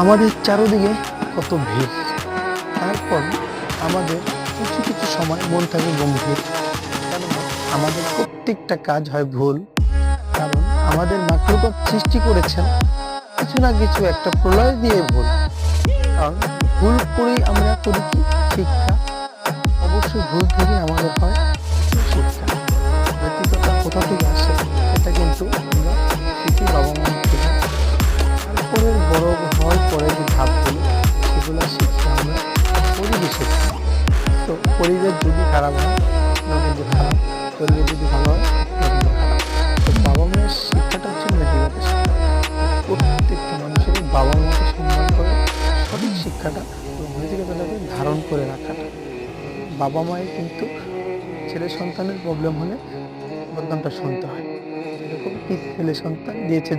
আমাদের চারদিকে কত ভিড়, তারপর আমাদের কিছু কিছু সময় মন থাকে গম্ভীর। কারণ আমাদের প্রত্যেকটা কাজ হয় ভুল, কারণ আমাদের মাতৃগত সৃষ্টি করেছেন কিছু না কিছু একটা প্রলয় দিয়ে ভুল। কারণ ভুল করেই আমরা করি কি শিক্ষা, অবশ্যই ভুল থেকে আমাদের হয় শিক্ষা। নৈতিকতা কোথা থেকে আসে সেটা কিন্তু আমরা শিখি বাবা মা থেকে। তারপরে বড় হওয়ার পরে যে ধাপগুলো সেগুলো শিখি আমরা পরিবেশে থেকে। তো পরিবেশ যদি খারাপ হয় তাহলে কিন্তু খারাপ, পরিবেশ যদি ভালো হয় তাহলে কিন্তু খারাপ। তো বাবা মায়ের শিক্ষাটা হচ্ছে নৈতিকতা শিক্ষা। প্রত্যেকটা মানুষের বাবা মাকে সম্মান করে সঠিক শিক্ষাটা এবং নৈতিকতাটাকে ধারণ করে রাখাটা। বাবা মায়ের কিন্তু ছেলে সন্তানের প্রবলেম হলে বদনামটা শুনতে হয়, যেরকম কি ছেলে সন্তান দিয়েছে